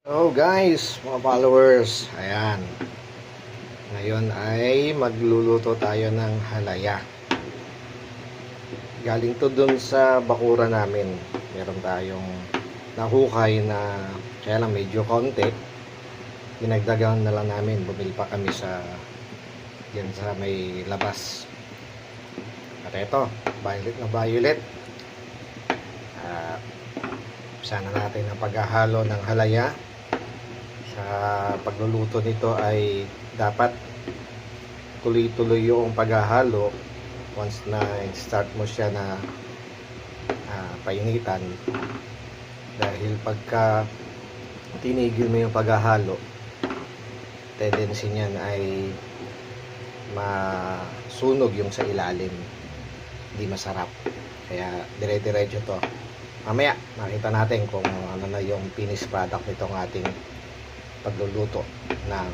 Hello guys, mga followers. Ayan. Ngayon ay magluluto tayo ng halaya. Galing to dun sa bakura namin. Meron tayong nahukay na kaya lang medyo konti. Dinagdagan na lang namin. Bumili pa kami yan sa may labas. At ito, violet na violet. Sana natin ang paghahalo ng halaya. Sa pagluluto nito ay dapat tuloy-tuloy yung paghahalo. Once na start mo siya na painitan, dahil pagka tinigil mo yung paghahalo, tendency niyan ay masunog yung sa ilalim, hindi masarap. Kaya dire-diretso to. Mamaya makita natin kung ano na yung finished product nitong ating pagluluto ng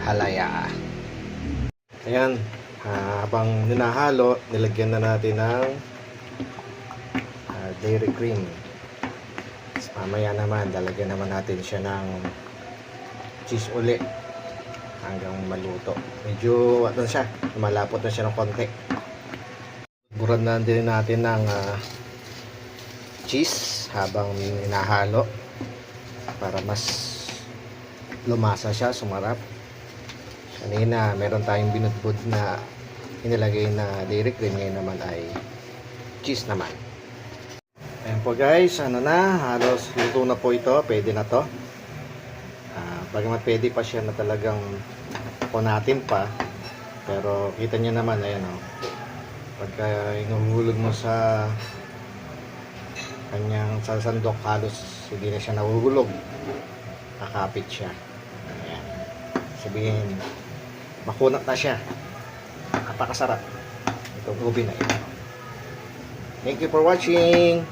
halaya. Ayan, habang ninahalo, nilagyan na natin ng dairy cream. Mamaya naman, lalagyan naman natin siya ng cheese uli hanggang maluto. Medyo ano siya, malapot na siya ng konti. Buran na din natin ng cheese habang ninahalo para mas lumasa siya, sumarap. Kanina meron tayong binudbud na inilagay na dairy cream, ngayon naman ay cheese naman. Ayan po guys, ano na, halos luto na po ito, pwede na to. Bagamat pwede pa siya na talagang kunatin pa, pero kita nyo naman, ayan o, pagka inuhulog mo sa kanyang sasandok, halos hindi na siya nahuhulog, kakapit siya. Ayan, sabihin makunat na siya. Napakasarap itong ubi na ito. Thank you for watching.